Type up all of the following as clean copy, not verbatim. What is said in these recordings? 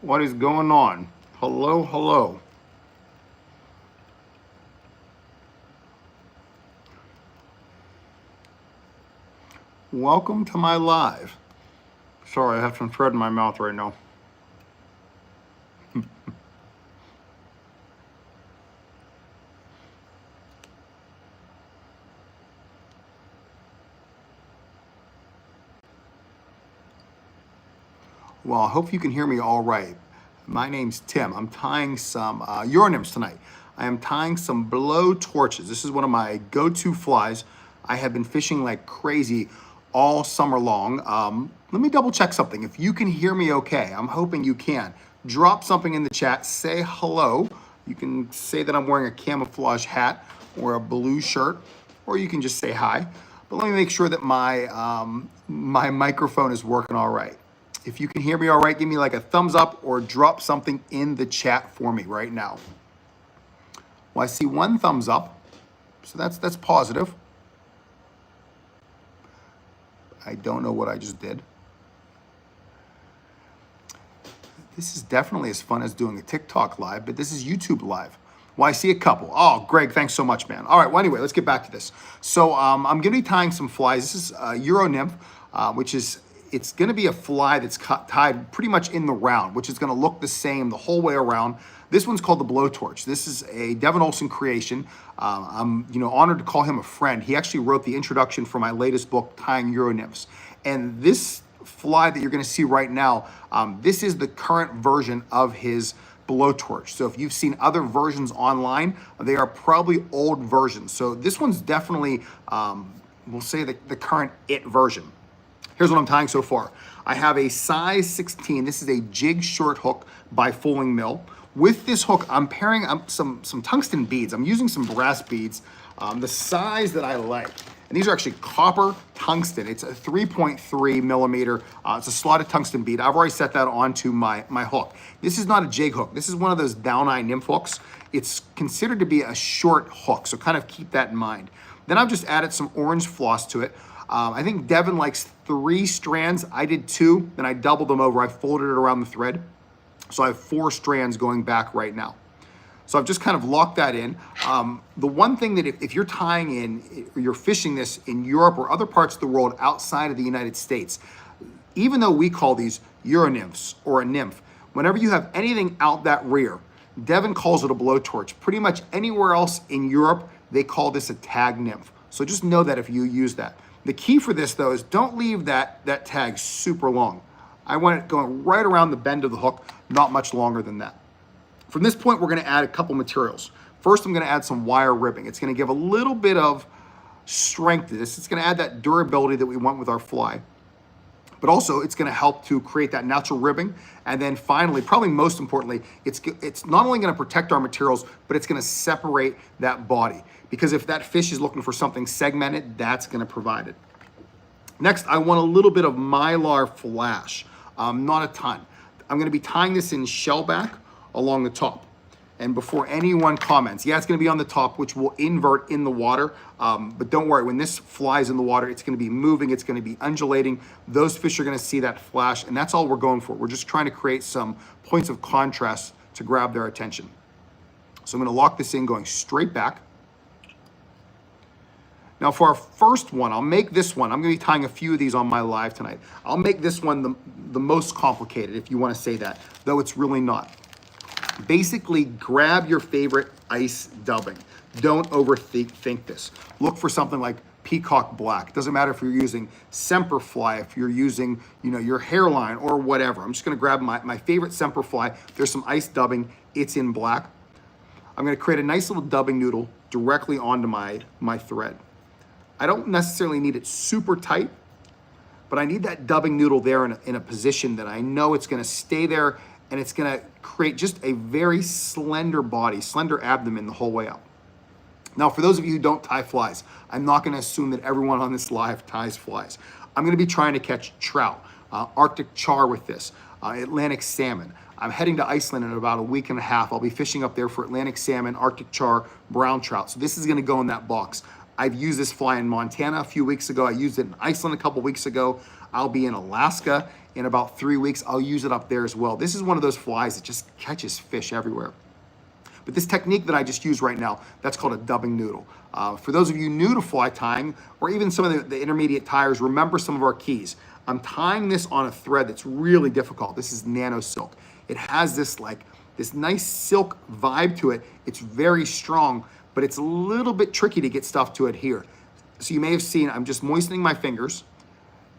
What is going on? Hello, hello. Welcome to my live. Sorry, I have some thread in my mouth right now. Well, I hope you can hear me all right. My name's Tim. I'm tying some Euronymphs tonight. I am tying some blow torches. This is one of my go-to flies. I have been fishing like crazy all summer long. Let me double check something. If you can hear me okay, I'm hoping you can. Drop something in the chat, say hello. You can say that I'm wearing a camouflage hat or a blue shirt, or you can just say hi. But let me make sure that my microphone is working all right. If you can hear me all right, give me like a thumbs up or drop something in the chat for me right now. Well, I see one thumbs up, so that's positive. I don't know what I just did. This is definitely as fun as doing a TikTok live, but this is YouTube live. Well, I see a couple. Oh, Greg, thanks so much, man. All right, well, anyway, let's get back to this. So I'm going to be tying some flies. This is Euronymph, which is, it's going to be a fly that's tied pretty much in the round, which is going to look the same the whole way around. This one's called the blowtorch. This is a Devin Olson creation. I'm honored to call him a friend. He actually wrote the introduction for my latest book, Tying Euronymphs. And this fly that you're going to see right now, this is the current version of his blowtorch. So if you've seen other versions online, they are probably old versions. So this one's definitely, we'll say the current it version. Here's what I'm tying so far. I have a size 16. This is a jig short hook by Fulling Mill. With this hook, I'm pairing up some tungsten beads. I'm using some brass beads, the size that I like. And these are actually copper tungsten. It's a 3.3 millimeter. It's a slotted tungsten bead. I've already set that onto my hook. This is not a jig hook. This is one of those down eye nymph hooks. It's considered to be a short hook, so kind of keep that in mind. Then I've just added some orange floss to it. I think Devin likes 3 strands. I did 2, then I doubled them over. I folded it around the thread. So I have 4 strands going back right now. So I've just kind of locked that in. The one thing that if you're tying in, or you're fishing this in Europe or other parts of the world outside of the United States, even though we call these Euronymphs or a nymph, whenever you have anything out that rear, Devin calls it a blowtorch. Pretty much anywhere else in Europe, they call this a tag nymph. So just know that if you use that. The key for this though is don't leave that tag super long. I want it going right around the bend of the hook, not much longer than that. From this point, we're gonna add a couple materials. First, I'm gonna add some wire ribbing. It's gonna give a little bit of strength to this. It's gonna add that durability that we want with our fly. But also, it's gonna help to create that natural ribbing. And then finally, probably most importantly, it's not only gonna protect our materials, but it's gonna separate that body. Because if that fish is looking for something segmented, that's gonna provide it. Next, I want a little bit of Mylar flash, not a ton. I'm gonna be tying this in shellback along the top. And before anyone comments, yeah, it's gonna be on the top, which will invert in the water. But don't worry, when this flies in the water, it's gonna be moving, it's gonna be undulating. Those fish are gonna see that flash, and that's all we're going for. We're just trying to create some points of contrast to grab their attention. So I'm gonna lock this in going straight back. Now for our first one, I'll make this one, I'm gonna be tying a few of these on my live tonight. I'll make this one the most complicated, if you wanna say that, though it's really not. Basically, grab your favorite ice dubbing. Don't overthink this. Look for something like peacock black. It doesn't matter if you're using Semperfly, if you're using your hairline or whatever. I'm just gonna grab my favorite Semperfly. There's some ice dubbing, it's in black. I'm gonna create a nice little dubbing noodle directly onto my thread. I don't necessarily need it super tight, but I need that dubbing noodle there in a position that I know it's gonna stay there and it's gonna create just a very slender body, slender abdomen the whole way up. Now, for those of you who don't tie flies, I'm not gonna assume that everyone on this live ties flies. I'm gonna be trying to catch trout, Arctic char with this, Atlantic salmon. I'm heading to Iceland in about a week and a half. I'll be fishing up there for Atlantic salmon, Arctic char, brown trout. So this is gonna go in that box. I've used this fly in Montana a few weeks ago. I used it in Iceland a couple weeks ago. I'll be in Alaska in about 3 weeks, I'll use it up there as well. This is one of those flies that just catches fish everywhere. But this technique that I just used right now, that's called a dubbing noodle. For those of you new to fly tying, or even some of the intermediate tiers, remember some of our keys. I'm tying this on a thread that's really difficult. This is nano silk. It has this nice silk vibe to it. It's very strong, but it's a little bit tricky to get stuff to adhere. So you may have seen, I'm just moistening my fingers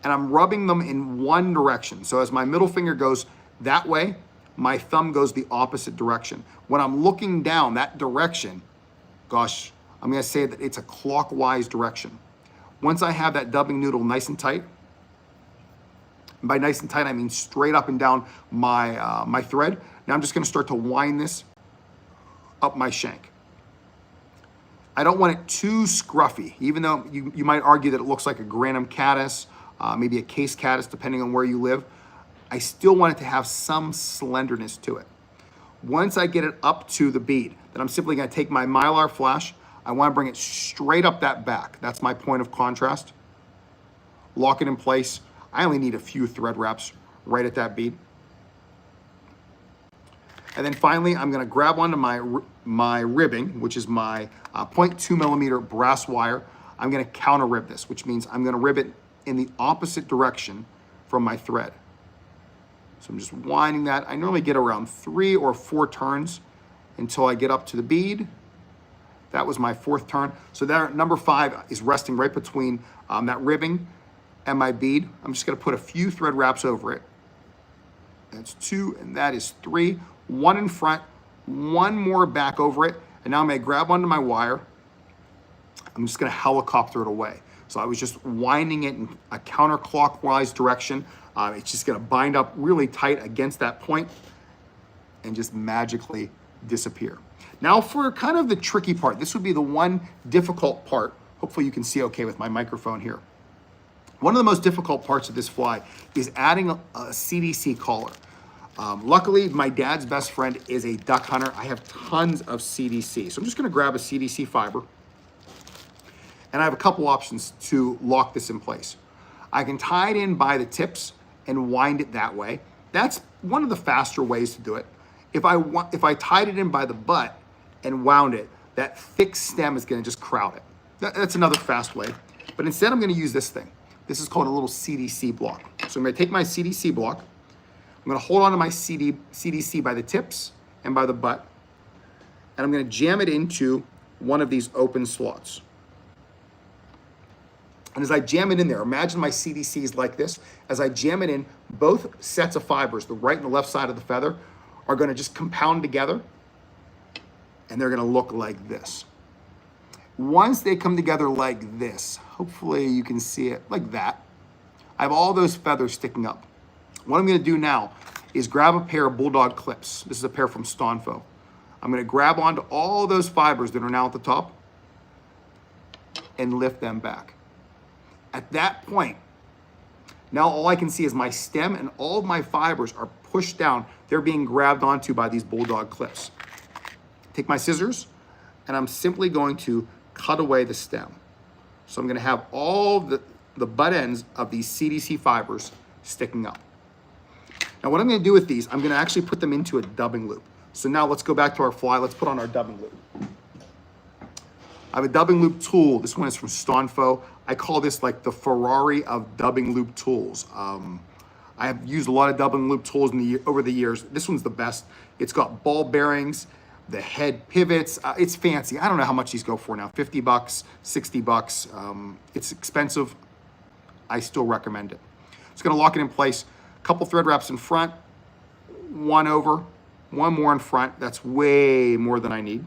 and I'm rubbing them in one direction. So as my middle finger goes that way, my thumb goes the opposite direction. When I'm looking down that direction, gosh, I'm gonna say that it's a clockwise direction. Once I have that dubbing noodle nice and tight, and by nice and tight, I mean straight up and down my thread. Now I'm just gonna start to wind this up my shank. I don't want it too scruffy, even though you might argue that it looks like a granum caddis, maybe a case caddis, depending on where you live. I still want it to have some slenderness to it. Once I get it up to the bead, then I'm simply gonna take my Mylar flash. I wanna bring it straight up that back. That's my point of contrast. Lock it in place. I only need a few thread wraps right at that bead. And then finally, I'm gonna grab onto my ribbing, which is my 0.2 millimeter brass wire. I'm gonna counter rib this, which means I'm gonna rib it in the opposite direction from my thread. So I'm just winding that. I normally get around 3 or 4 turns until I get up to the bead. That was my 4th turn. So there, number 5 is resting right between that ribbing and my bead. I'm just gonna put a few thread wraps over it. That's 2, and that is 3. 1 in front, 1 more back over it, and now I'm gonna grab onto my wire. I'm just gonna helicopter it away. So I was just winding it in a counterclockwise direction. It's just gonna bind up really tight against that point and just magically disappear. Now for kind of the tricky part, this would be the one difficult part. Hopefully you can see okay with my microphone here. One of the most difficult parts of this fly is adding a CDC collar. Luckily, my dad's best friend is a duck hunter. I have tons of CDC. So I'm just gonna grab a CDC fiber, and I have a couple options to lock this in place. I can tie it in by the tips and wind it that way. That's one of the faster ways to do it. If I tied it in by the butt and wound it, that thick stem is gonna just crowd it. That's another fast way. But instead, I'm gonna use this thing. This is called a little CDC block. So I'm gonna take my CDC block, I'm gonna hold on to my CDC by the tips and by the butt, and I'm gonna jam it into one of these open slots. And as I jam it in there, imagine my CDC is like this. As I jam it in, both sets of fibers, the right and the left side of the feather, are gonna just compound together, and they're gonna look like this. Once they come together like this, hopefully you can see it like that, I have all those feathers sticking up. What I'm gonna do now is grab a pair of bulldog clips. This is a pair from Stonfo. I'm gonna grab onto all those fibers that are now at the top and lift them back. At that point, now all I can see is my stem and all of my fibers are pushed down. They're being grabbed onto by these bulldog clips. Take my scissors and I'm simply going to cut away the stem. So I'm gonna have all the butt ends of these CDC fibers sticking up. Now what I'm gonna do with these, I'm gonna actually put them into a dubbing loop. So now let's go back to our fly. Let's put on our dubbing loop. I have a dubbing loop tool. This one is from Stonfo. I call this like the Ferrari of dubbing loop tools. I have used a lot of dubbing loop tools over the years. This one's the best. It's got ball bearings, the head pivots. It's fancy. I don't know how much these go for now. 50 bucks, 60 bucks. It's expensive. I still recommend it. It's gonna lock it in place. A couple thread wraps in front, 1 over, 1 more in front. That's way more than I need.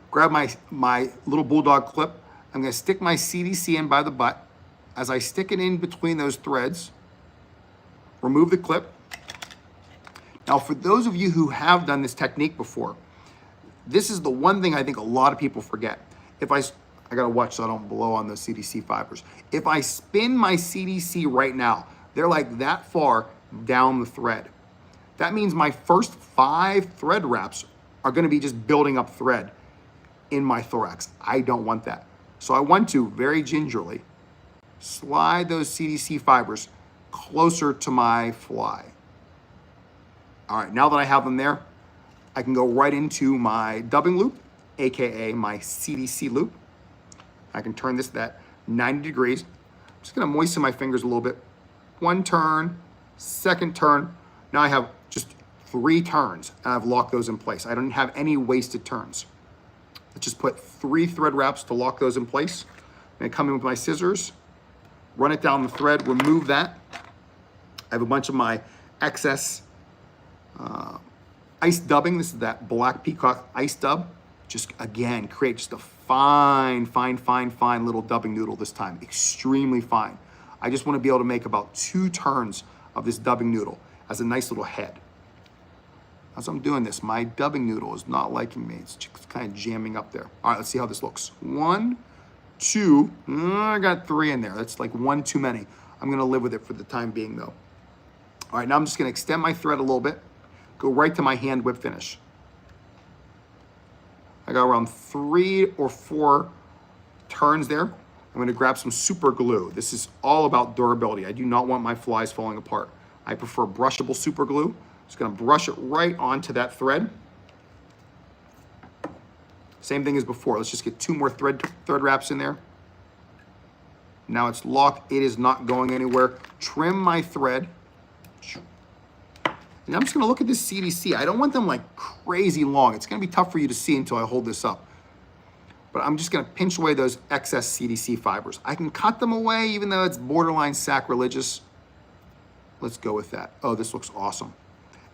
Grab my little bulldog clip. I'm gonna stick my CDC in by the butt. As I stick it in between those threads, remove the clip. Now, for those of you who have done this technique before, this is the one thing I think a lot of people forget. I gotta watch so I don't blow on those CDC fibers. If I spin my CDC right now, they're like that far down the thread. That means my first 5 thread wraps are gonna be just building up thread in my thorax. I don't want that. So I want to very gingerly slide those CDC fibers closer to my fly. All right, now that I have them there, I can go right into my dubbing loop, AKA my CDC loop. I can turn this that 90 degrees. I'm just gonna moisten my fingers a little bit. One turn, second turn. Now I have just 3 turns and I've locked those in place. I don't have any wasted turns. Let's just put 3 thread wraps to lock those in place. I'm gonna come in with my scissors, run it down the thread, remove that. I have a bunch of my excess ice dubbing. This is that Black Peacock ice dub. Just again, create just a fine little dubbing noodle this time. Extremely fine. I just want to be able to make about 2 turns of this dubbing noodle as a nice little head. As I'm doing this, my dubbing noodle is not liking me. It's just kind of jamming up there. All right, let's see how this looks. 1, 2, I got 3 in there. That's like 1 too many. I'm gonna live with it for the time being though. All right, now I'm just gonna extend my thread a little bit, go right to my hand whip finish. I got around 3 or 4 turns there. I'm gonna grab some super glue. This is all about durability. I do not want my flies falling apart. I prefer brushable super glue. Just gonna brush it right onto that thread. Same thing as before. Let's just get 2 more thread wraps in there. Now it's locked. It is not going anywhere. Trim my thread. And I'm just gonna look at this CDC. I don't want them like crazy long. It's gonna be tough for you to see until I hold this up. But I'm just gonna pinch away those excess CDC fibers. I can cut them away even though it's borderline sacrilegious. Let's go with that. Oh, this looks awesome.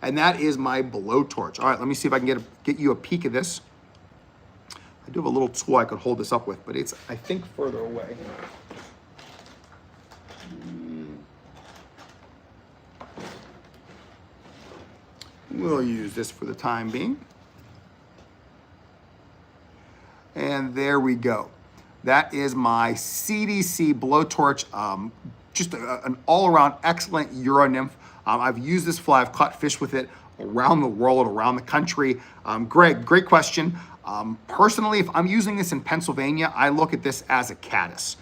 And that is my blowtorch. All right, let me see if I can get you a peek of this. I do have a little tool I could hold this up with, but it's, I think, further away. We'll use this for the time being. And there we go. That is my CDC blowtorch. Just an all-around excellent Euro nymph. I've used this fly. I've caught fish with it around the world, around the country. Greg, great question. Personally, if I'm using this in Pennsylvania, I look at this as a caddis.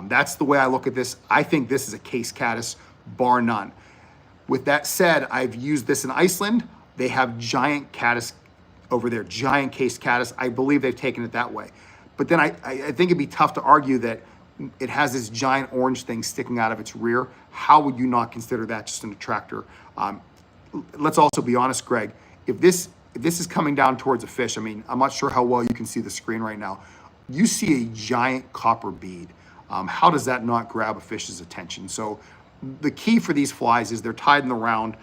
That's the way I look at this. I think this is a case caddis, bar none. With that said, I've used this in Iceland. They have giant caddis over there, giant case caddis. I believe they've taken it that way. But then I think it'd be tough to argue that it has this giant orange thing sticking out of its rear. How would you not consider that just an attractor? Let's also be honest, Greg, if this is coming down towards a fish, I mean, I'm not sure how well you can see the screen right now. You see a giant copper bead. How does that not grab a fish's attention? So the key for these flies is they're tied in the round.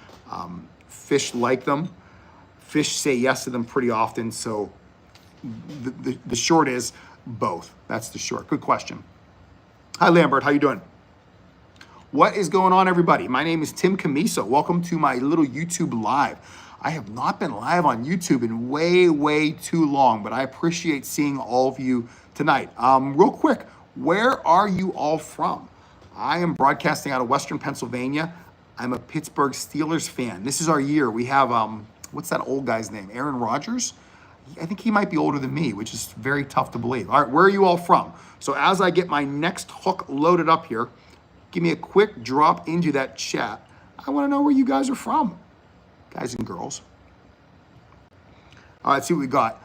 Fish like them. Fish say yes to them pretty often. So the short is both. That's the short. Good question. Hi, Lambert. How you doing? What is going on, everybody? My name is Tim Cammisa. Welcome to my little YouTube live. I have not been live on YouTube in way too long, but I appreciate seeing all of you tonight. Real quick, where are you all from? I am broadcasting out of Western Pennsylvania. I'm a Pittsburgh Steelers fan. This is our year. We have, what's that old guy's name? Aaron Rodgers? I think he might be older than me, which is very tough to believe. All right, where are you all from? So as I get my next hook loaded up here, give me a quick drop into that chat. I want to know where you guys are from, guys and girls. All right, let's see what we got.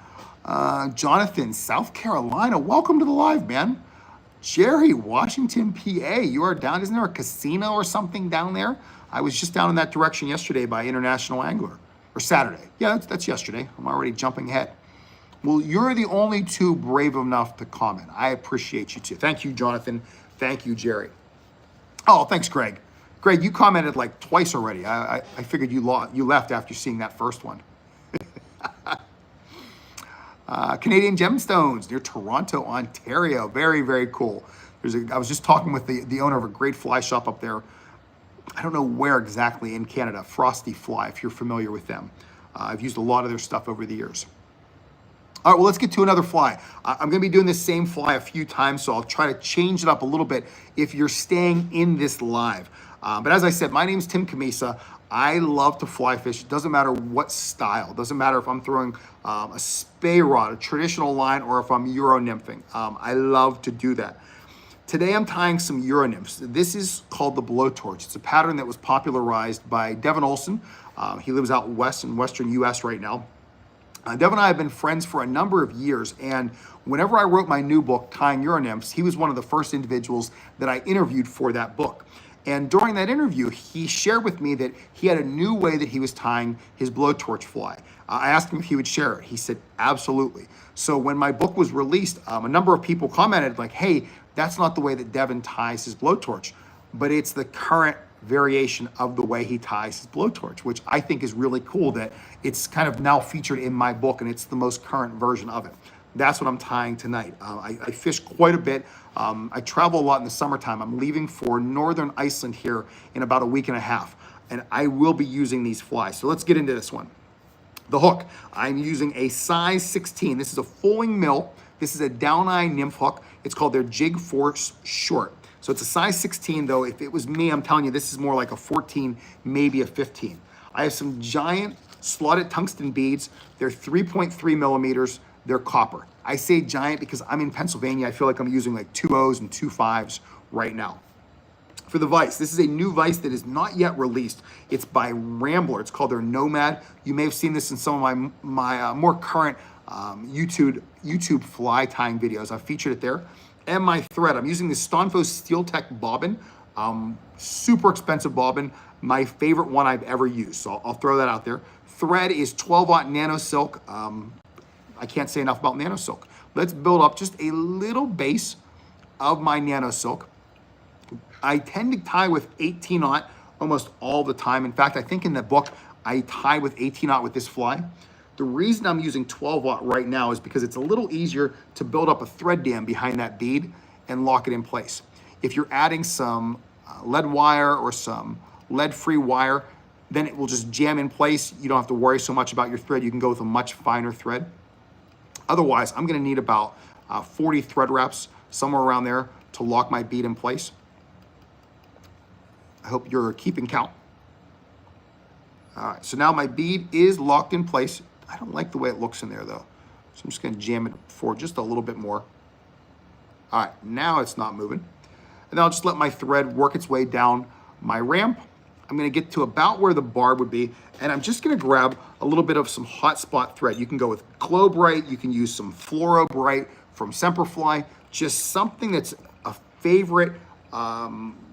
Jonathan, South Carolina. Welcome to the live, man. Jerry, Washington, PA. You are down. Isn't there a casino or something down there? I was just down in that direction yesterday by International Angler. Or Saturday. Yeah, that's yesterday. I'm already jumping ahead. Well, you're the only 2 brave enough to comment. I appreciate you too. Thank you, Jonathan. Thank you, Jerry. Oh, thanks, Greg. Greg, you commented like twice already. I figured you left after seeing that first one. Canadian Gemstones near Toronto, Ontario. Very cool. I was just talking with the owner of a great fly shop up there. I don't know where exactly in Canada, Frosty Fly, if you're familiar with them. I've used a lot of their stuff over the years. All right, well, let's get to another fly. I'm gonna be doing this same fly a few times, so I'll try to change it up a little bit if you're staying in this live. But as I said, my name is Tim Cammisa. I love to fly fish. It doesn't matter what style. It doesn't matter if I'm throwing a spay rod, a traditional line, or if I'm Euro nymphing. I love to do that. Today I'm tying some Euronymphs. This is called the blowtorch. It's a pattern that was popularized by Devin Olson. He lives out west in western US right now. Devin and I have been friends for a number of years, and whenever I wrote my new book, Tying Euronymphs, he was one of the first individuals that I interviewed for that book. And during that interview, he shared with me that he had a new way that he was tying his blowtorch fly. I asked him if he would share it. He said, absolutely. So when my book was released, a number of people commented like, hey, that's not the way that Devin ties his blowtorch, but it's the current variation of the way he ties his blowtorch, which I think is really cool that it's kind of now featured in my book and it's the most current version of it. That's what I'm tying tonight. I fish quite a bit. I travel a lot in the summertime. I'm leaving for northern Iceland here in about a week and a half, and I will be using these flies. So let's get into this one. The hook, I'm using a size 16. This is a Fulling Mill. This is a down eye nymph hook. It's called their Jig Force Short. So it's a size 16, though. If it was me, I'm telling you, this is more like a 14, maybe a 15. I have some giant slotted tungsten beads. They're 3.3 millimeters. They're copper. I say giant because I'm in Pennsylvania. I feel like I'm using like 2 O's and 2 5's right now. For the vise, this is a new vise that is not yet released. It's by Rambler. It's called their Nomad. You may have seen this in some of my more current YouTube fly tying videos. I've featured it there. And my thread, I'm using the Stonfo Steel Tech bobbin. Super expensive bobbin. My favorite one I've ever used. So I'll throw that out there. Thread is 12-aught nano silk. I can't say enough about nano silk. Let's build up just a little base of my nano silk. I tend to tie with 18-aught almost all the time. In fact, I think in the book, I tie with 18-aught with this fly. The reason I'm using 12-aught right now is because it's a little easier to build up a thread dam behind that bead and lock it in place. If you're adding some lead wire or some lead-free wire, then it will just jam in place. You don't have to worry so much about your thread. You can go with a much finer thread. Otherwise, I'm gonna need about 40 thread wraps, somewhere around there, to lock my bead in place. I hope you're keeping count. All right, so now my bead is locked in place. I don't like the way it looks in there though. So I'm just gonna jam it forward just a little bit more. All right, now it's not moving. And then I'll just let my thread work its way down my ramp. I'm gonna get to about where the barb would be, and I'm just gonna grab a little bit of some hot spot thread. You can go with Glow Bright, you can use some Fluoro Bright from Semperfli, just something that's a favorite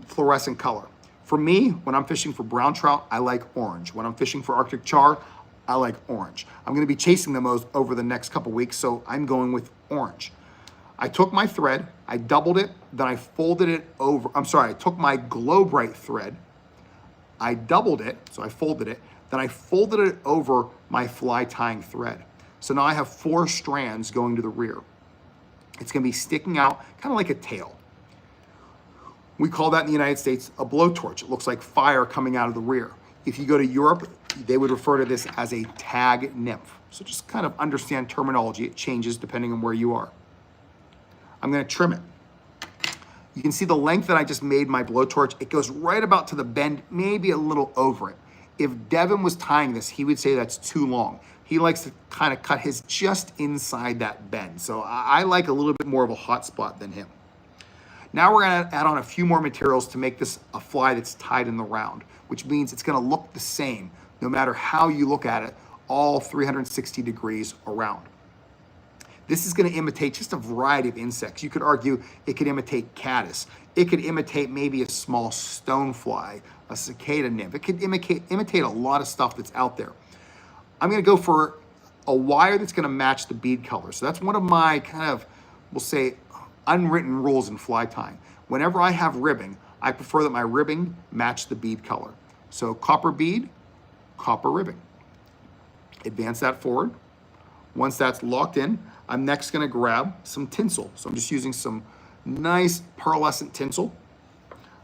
fluorescent color. For me, when I'm fishing for brown trout, I like orange. When I'm fishing for Arctic char, I like orange. I'm gonna be chasing them over the next couple weeks, so I'm going with orange. I took my thread, I doubled it, then I folded it over. I took my Glow Bright thread, I doubled it, so I folded it, then I folded it over my fly tying thread. So now I have 4 strands going to the rear. It's gonna be sticking out kind of like a tail. We call that in the United States a blowtorch. It looks like fire coming out of the rear. If you go to Europe, they would refer to this as a tag nymph. So just kind of understand terminology. It changes depending on where you are. I'm gonna trim it. You can see the length that I just made my blowtorch. It goes right about to the bend, maybe a little over it. If Devin was tying this, he would say that's too long. He likes to kind of cut his just inside that bend. So I like a little bit more of a hot spot than him. Now we're gonna add on a few more materials to make this a fly that's tied in the round, which means it's gonna look the same no matter how you look at it, all 360 degrees around. This is gonna imitate just a variety of insects. You could argue it could imitate caddis. It could imitate maybe a small stonefly, a cicada nymph. It could imitate a lot of stuff that's out there. I'm gonna go for a wire that's gonna match the bead color. So that's one of my kind of, we'll say, unwritten rules in fly tying. Whenever I have ribbing, I prefer that my ribbing match the bead color. So copper bead, copper ribbing. Advance that forward. Once that's locked in, I'm next gonna grab some tinsel. So I'm just using some nice pearlescent tinsel.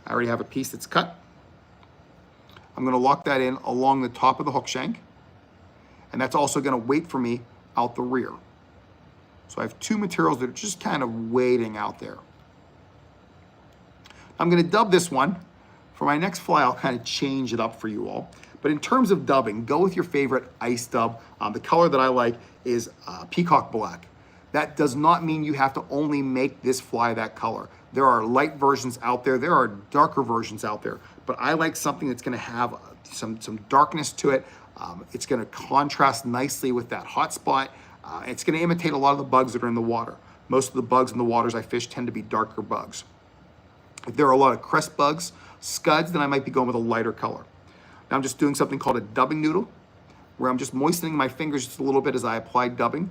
I already have a piece that's cut. I'm gonna lock that in along the top of the hook shank. And that's also gonna wait for me out the rear. So I have 2 materials that are just kind of waiting out there. I'm gonna dub this one. For my next fly, I'll kind of change it up for you all. But in terms of dubbing, go with your favorite ice dub. The color that I like is peacock black. That does not mean you have to only make this fly that color. There are light versions out there. There are darker versions out there. But I like something that's gonna have some darkness to it. It's gonna contrast nicely with that hot spot. It's gonna imitate a lot of the bugs that are in the water. Most of the bugs in the waters I fish tend to be darker bugs. If there are a lot of crest bugs, scuds, then I might be going with a lighter color. Now I'm just doing something called a dubbing noodle, where I'm just moistening my fingers just a little bit as I apply dubbing.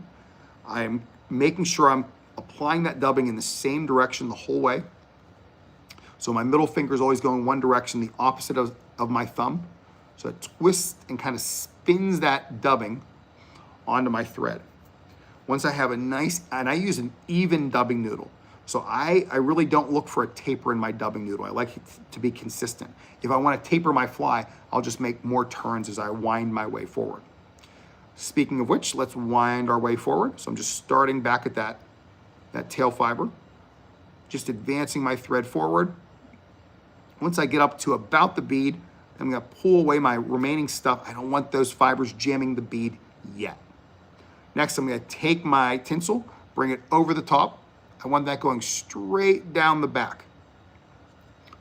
I'm making sure I'm applying that dubbing in the same direction the whole way. So my middle finger is always going one direction, the opposite of my thumb. So it twists and kind of spins that dubbing onto my thread. Once I have a nice, and I use an even dubbing noodle. So I really don't look for a taper in my dubbing noodle. I like it to be consistent. If I want to taper my fly, I'll just make more turns as I wind my way forward. Speaking of which, let's wind our way forward. So I'm just starting back at that tail fiber, just advancing my thread forward. Once I get up to about the bead, I'm gonna pull away my remaining stuff. I don't want those fibers jamming the bead yet. Next, I'm gonna take my tinsel, bring it over the top. I want that going straight down the back,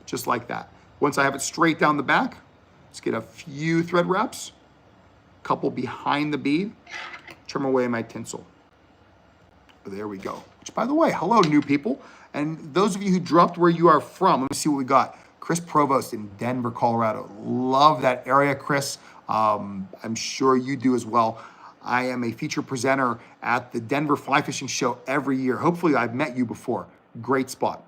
just like that. Once I have it straight down the back, let's get a few thread wraps, a couple behind the bead, trim away my tinsel. There we go. Which, by the way, hello, new people. And those of you who dropped where you are from, let me see what we got. Chris Provost in Denver, Colorado. Love that area, Chris. I'm sure you do as well. I am a featured presenter at the Denver Fly Fishing Show every year. Hopefully I've met you before. Great spot.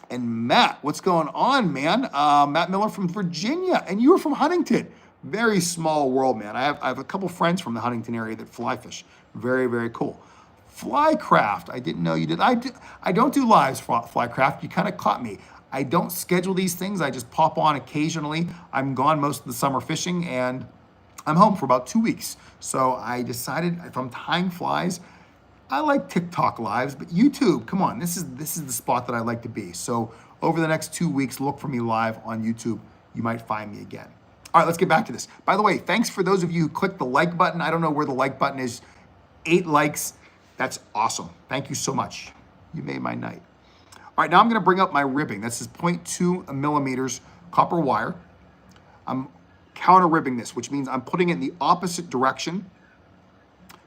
And Matt, what's going on, man? Matt Miller from Virginia, and you were from Huntington. Very small world, man. I have a couple friends from the Huntington area that fly fish. Very, very cool. Flycraft, I didn't know you did. I don't do lives for Flycraft. You kind of caught me. I don't schedule these things. I just pop on occasionally. I'm gone most of the summer fishing, and I'm home for about 2 weeks. So I decided if I'm tying flies, I like TikTok lives, but YouTube, come on, this is the spot that I like to be. So over the next 2 weeks, look for me live on YouTube. You might find me again. All right, let's get back to this. By the way, thanks for those of you who clicked the like button. I don't know where the like button is. 8 likes, that's awesome. Thank you so much. You made my night. All right, now I'm gonna bring up my ribbing. This is 0.2 millimeters copper wire. I'm counter ribbing this, which means I'm putting it in the opposite direction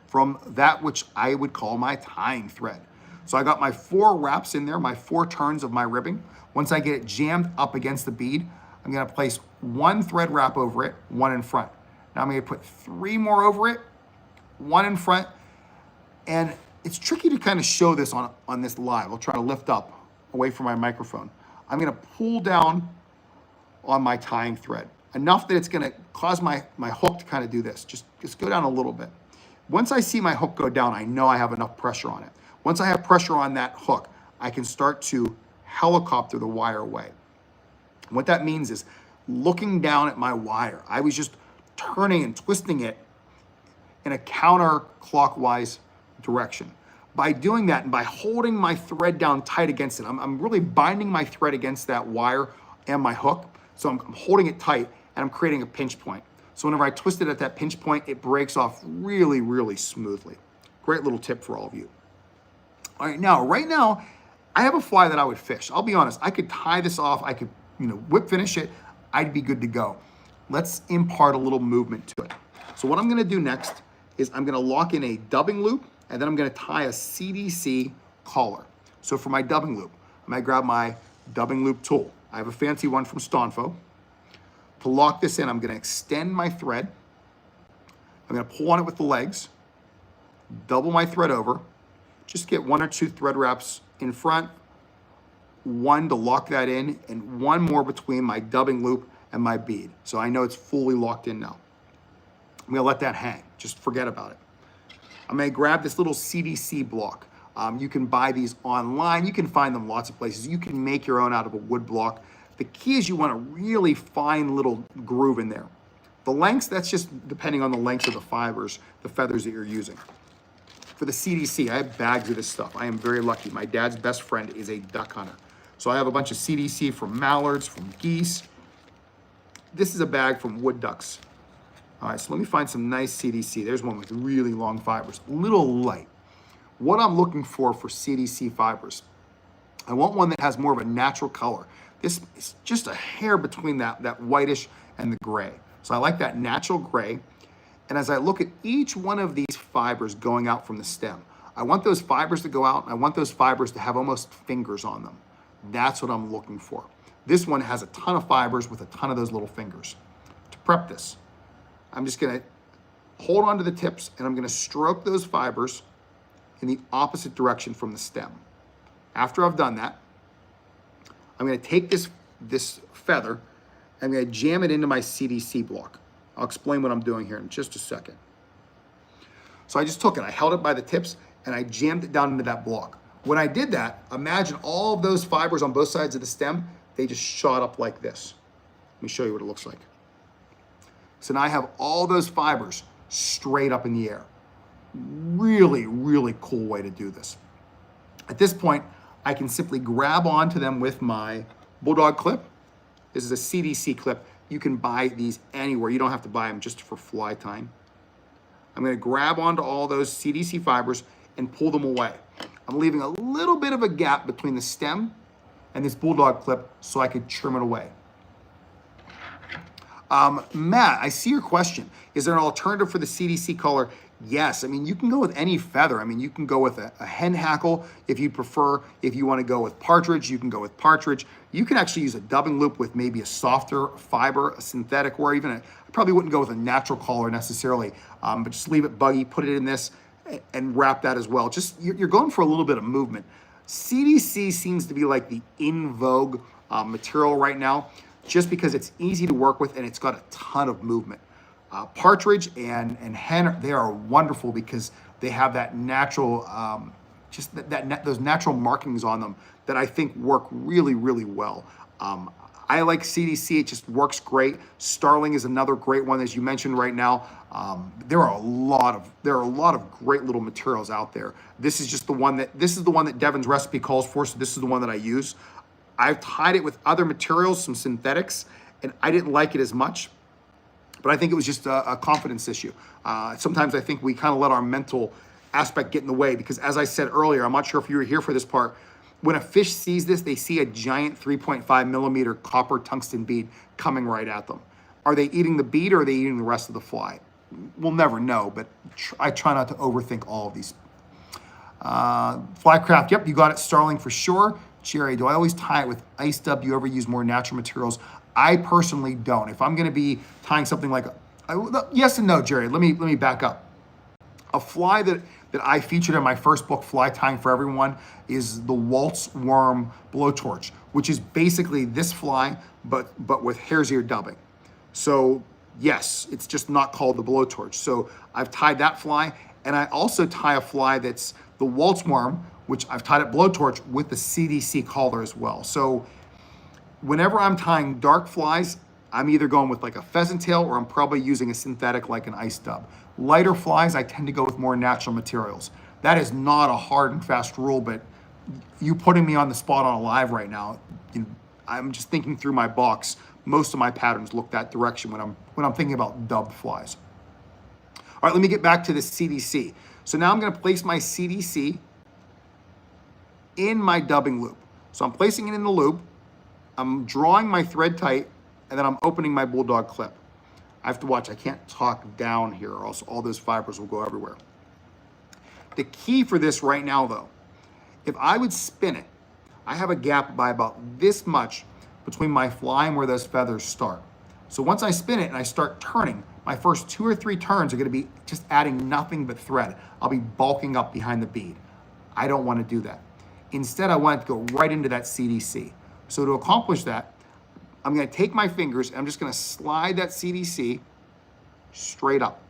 from that which I would call my tying thread. So I got my 4 wraps in there, my 4 turns of my ribbing. Once I get it jammed up against the bead, I'm gonna place 1 thread wrap over it, 1 in front. Now I'm gonna put 3 more over it, 1 in front. And it's tricky to kind of show this on this live. I'll try to lift up away from my microphone. I'm gonna pull down on my tying thread, enough that it's gonna cause my hook to kind of do this. Just go down a little bit. Once I see my hook go down, I know I have enough pressure on it. Once I have pressure on that hook, I can start to helicopter the wire away. What that means is looking down at my wire, I was just turning and twisting it in a counterclockwise direction. By doing that and by holding my thread down tight against it, I'm really binding my thread against that wire and my hook. So I'm holding it tight and I'm creating a pinch point. So whenever I twist it at that pinch point, it breaks off really, really smoothly. Great little tip for all of you. All right, right now, I have a fly that I would fish. I'll be honest, I could tie this off, I could whip finish it, I'd be good to go. Let's impart a little movement to it. So what I'm gonna do next is I'm gonna lock in a dubbing loop, and then I'm gonna tie a CDC collar. So for my dubbing loop, I'm gonna grab my dubbing loop tool. I have a fancy one from Stonfo. To lock this in, I'm gonna extend my thread. I'm gonna pull on it with the legs, double my thread over, just get 1 or 2 thread wraps in front, 1 to lock that in, and 1 more between my dubbing loop and my bead. So I know it's fully locked in now. I'm gonna let that hang, just forget about it. I'm gonna grab this little CDC block. You can buy these online. You can find them lots of places. You can make your own out of a wood block. The key is you want a really fine little groove in there. The lengths, that's just depending on the lengths of the fibers, the feathers that you're using. For the CDC, I have bags of this stuff. I am very lucky. My dad's best friend is a duck hunter. So I have a bunch of CDC from mallards, from geese. This is a bag from wood ducks. All right, so let me find some nice CDC. There's one with really long fibers, a little light. what I'm looking for CDC fibers. I want one that has more of a natural color. This is just a hair between that whitish and the gray. So I like that natural gray. And as I look at each one of these fibers going out from the stem, I want those fibers to go out, and I want those fibers to have almost fingers on them. That's what I'm looking for. This one has a ton of fibers with a ton of those little fingers. To prep this, I'm just gonna hold on to the tips, and I'm gonna stroke those fibers in the opposite direction from the stem. After I've done that, I'm gonna take this feather, I'm gonna jam it into my CDC block. I'll explain what I'm doing here in just a second. So I just took it, I held it by the tips, and I jammed it down into that block. When I did that, imagine all of those fibers on both sides of the stem, they just shot up like this. Let me show you what it looks like. So now I have all those fibers straight up in the air. Really, really cool way to do this. At this point, I can simply grab onto them with my Bulldog clip. This is a CDC clip. You can buy these anywhere. You don't have to buy them just for fly tying. I'm gonna grab onto all those CDC fibers and pull them away. I'm leaving a little bit of a gap between the stem and this Bulldog clip so I could trim it away. Matt, I see your question. Is there an alternative for the CDC color? Yes, I mean, you can go with any feather. I mean, you can go with a hen hackle if you prefer. If you want to go with partridge, you can go with partridge. You can actually use a dubbing loop with maybe a softer fiber, a synthetic, or even I probably wouldn't go with a natural color necessarily, but just leave it buggy, put it in this, and wrap that as well. Just, you're going for a little bit of movement. CDC seems to be like the in vogue material right now, just because it's easy to work with and it's got a ton of movement. Partridge and hen, they are wonderful because they have that natural, those natural markings on them that I think work really, really well. I like CDC, it just works great. Starling is another great one, as you mentioned right now. There are a lot of great little materials out there. This is the one that Devin's recipe calls for, so this is the one that I use. I've tied it with other materials, some synthetics, and I didn't like it as much, but I think it was just a confidence issue. Sometimes I think we kind of let our mental aspect get in the way because, as I said earlier, I'm not sure if you were here for this part, when a fish sees this, they see a giant 3.5 millimeter copper tungsten bead coming right at them. Are they eating the bead or are they eating the rest of the fly? We'll never know, but I try not to overthink all of these. Flycraft, yep, you got it. Starling for sure. Jerry, do I always tie it with ice dub? Do you ever use more natural materials? I personally don't. If I'm gonna be tying something like, yes and no, Jerry, let me back up. A fly that I featured in my first book, Fly Tying for Everyone, is the waltz worm blowtorch, which is basically this fly, but with hare's ear dubbing. So yes, it's just not called the blowtorch. So I've tied that fly, and I also tie a fly that's the waltz worm, which I've tied at blowtorch with the CDC collar as well. So whenever I'm tying dark flies, I'm either going with like a pheasant tail or I'm probably using a synthetic like an ice dub. Lighter flies, I tend to go with more natural materials. That is not a hard and fast rule, but you putting me on the spot on a live right now, I'm just thinking through my box. Most of my patterns look that direction when I'm thinking about dubbed flies. All right, let me get back to the CDC. So now I'm gonna place my CDC in my dubbing loop. So I'm placing it in the loop, I'm drawing my thread tight, and then I'm opening my Bulldog clip. I have to watch, I can't talk down here or else all those fibers will go everywhere. The key for this right now though, if I would spin it, I have a gap by about this much between my fly and where those feathers start. So once I spin it and I start turning, my first 2 or 3 turns are gonna be just adding nothing but thread. I'll be bulking up behind the bead. I don't wanna do that. Instead, I want it to go right into that CDC. So to accomplish that, I'm gonna take my fingers and I'm just gonna slide that CDC straight up,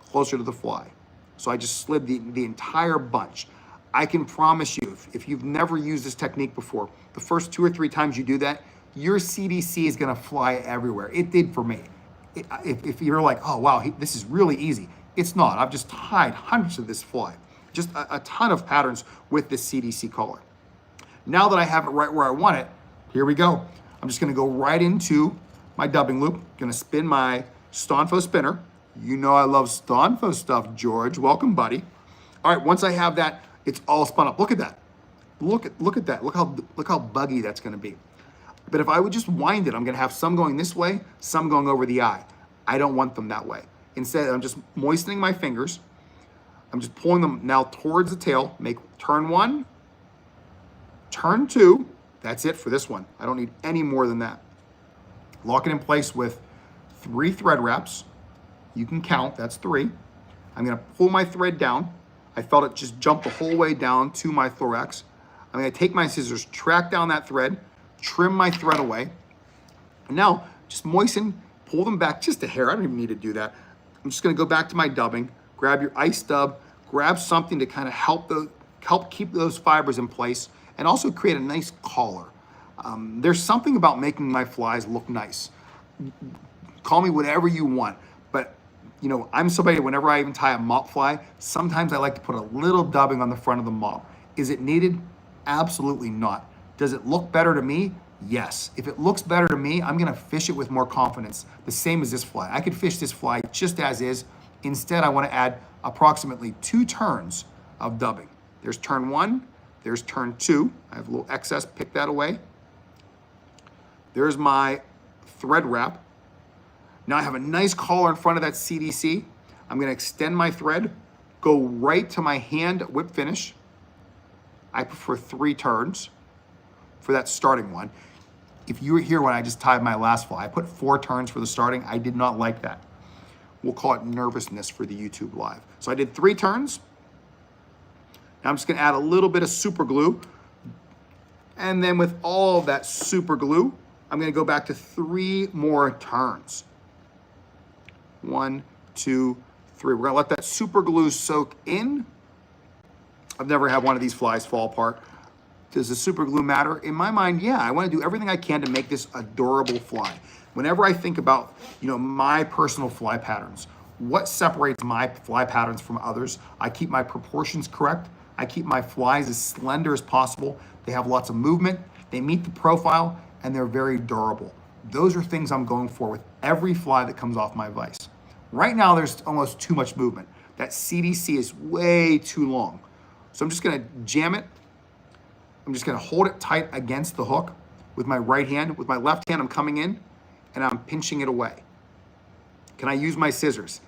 closer to the fly. So I just slid the entire bunch. I can promise you, if you've never used this technique before, the first 2 or 3 times you do that, your CDC is gonna fly everywhere. It did for me. If you're like, oh wow, this is really easy. It's not. I've just tied hundreds of this fly. Just a ton of patterns with this CDC collar. Now that I have it right where I want it, here we go. I'm just gonna go right into my dubbing loop. Gonna spin my Stonfo spinner. You know I love Stonfo stuff, George. Welcome, buddy. All right, once I have that It's all spun up. Look at that. Look at that. Look how buggy that's going to be. But if I would just wind it, I'm going to have some going this way, some going over the eye. I don't want them that way. Instead, I'm just moistening my fingers. I'm just pulling them now towards the tail. Make turn 1, turn 2. That's it for this one. I don't need any more than that. Lock it in place with 3 thread wraps. You can count, that's 3. I'm gonna pull my thread down. I felt it just jump the whole way down to my thorax. I'm gonna take my scissors, track down that thread, trim my thread away. And now just moisten, pull them back just a hair. I don't even need to do that. I'm just gonna go back to my dubbing, grab your ice dub, grab something to kind of help keep those fibers in place and also create a nice collar. There's something about making my flies look nice. Call me whatever you want, but you know, I'm somebody, whenever I even tie a mop fly, sometimes I like to put a little dubbing on the front of the mop. Is it needed? Absolutely not. Does it look better to me? Yes. If it looks better to me, I'm gonna fish it with more confidence. The same as this fly. I could fish this fly just as is. Instead, I wanna add approximately 2 turns of dubbing. There's turn 1, there's turn 2. I have a little excess, pick that away. There's my thread wrap. Now I have a nice collar in front of that CDC. I'm gonna extend my thread, go right to my hand whip finish. I prefer 3 turns for that starting one. If you were here when I just tied my last fly, I put 4 turns for the starting. I did not like that. We'll call it nervousness for the YouTube live. So I did 3 turns. Now I'm just gonna add a little bit of super glue. And then with all of that super glue, I'm gonna go back to 3 more turns. 1, 2, 3. We're gonna let that super glue soak in. I've never had one of these flies fall apart. Does the super glue matter? In my mind, yeah. I wanna do everything I can to make this adorable fly. Whenever I think about, you know, my personal fly patterns, what separates my fly patterns from others? I keep my proportions correct. I keep my flies as slender as possible. They have lots of movement, they meet the profile, and they're very durable. Those are things I'm going for with every fly that comes off my vise. Right now, there's almost too much movement. That CDC is way too long. So I'm just gonna jam it. I'm just gonna hold it tight against the hook with my right hand. With my left hand, I'm coming in and I'm pinching it away. Can I use my scissors?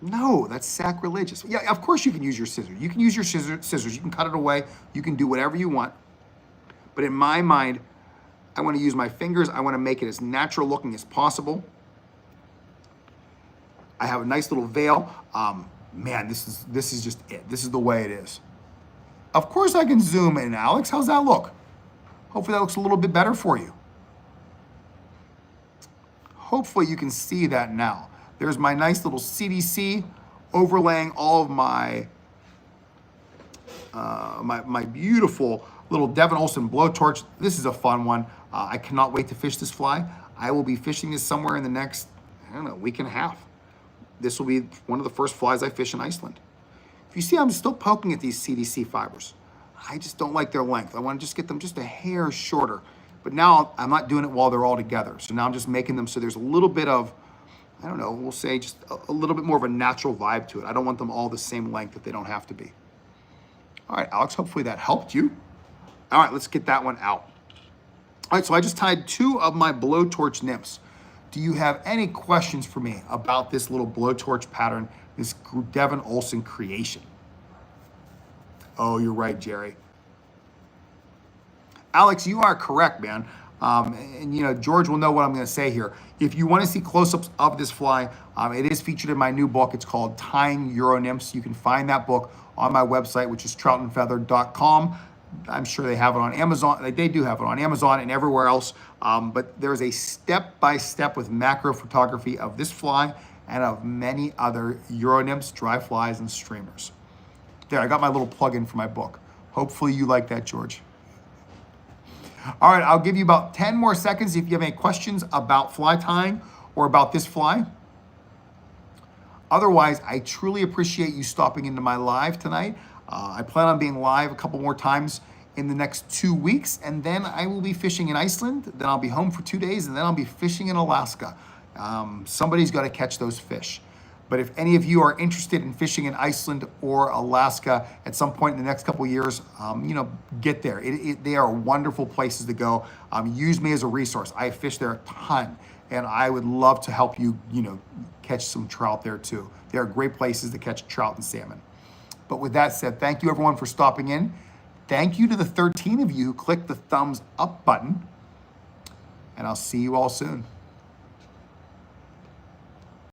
No, that's sacrilegious. Yeah, of course you can use your scissors. You can use your scissors. You can cut it away. You can do whatever you want. But in my mind, I want to use my fingers. I want to make it as natural looking as possible. I have a nice little veil. Man, this is just it. This is the way it is. Of course I can zoom in, Alex. How's that look? Hopefully that looks a little bit better for you. Hopefully you can see that now. There's my nice little CDC overlaying all of my my beautiful little Devin Olsen blowtorch. This is a fun one. I cannot wait to fish this fly. I will be fishing this somewhere in the next, I don't know, week and a half. This will be one of the first flies I fish in Iceland. If you see, I'm still poking at these CDC fibers. I just don't like their length. I want to just get them just a hair shorter. But now I'm not doing it while they're all together. So now I'm just making them so there's a little bit of, I don't know, we'll say just a little bit more of a natural vibe to it. I don't want them all the same length if they don't have to be. All right, Alex, hopefully that helped you. All right, let's get that one out. All right, so I just tied 2 of my blowtorch nymphs. Do you have any questions for me about this little blowtorch pattern, this Devin Olsen creation? Oh, you're right, Jerry. Alex, you are correct, man. And you know, George will know what I'm gonna say here. If you wanna see close-ups of this fly, it is featured in my new book. It's called Tying Euro Nymphs. You can find that book on my website, which is troutandfeather.com. I'm sure they have it on Amazon. They do have it on Amazon and everywhere else. But there's a step-by-step with macro photography of this fly and of many other Euro nymphs, dry flies, and streamers. There, I got my little plug-in for my book. Hopefully you like that, George. All right, I'll give you about 10 more seconds if you have any questions about fly tying or about this fly. Otherwise, I truly appreciate you stopping into my live tonight. I plan on being live a couple more times in the next 2 weeks, and then I will be fishing in Iceland. Then I'll be home for 2 days, and then I'll be fishing in Alaska. Somebody's got to catch those fish. But if any of you are interested in fishing in Iceland or Alaska at some point in the next couple of years, get there. They are wonderful places to go. Use me as a resource. I fish there a ton, and I would love to help you, catch some trout there too. They are great places to catch trout and salmon. But with that said, thank you everyone for stopping in. Thank you to the 13 of you who clicked the thumbs up button, and I'll see you all soon.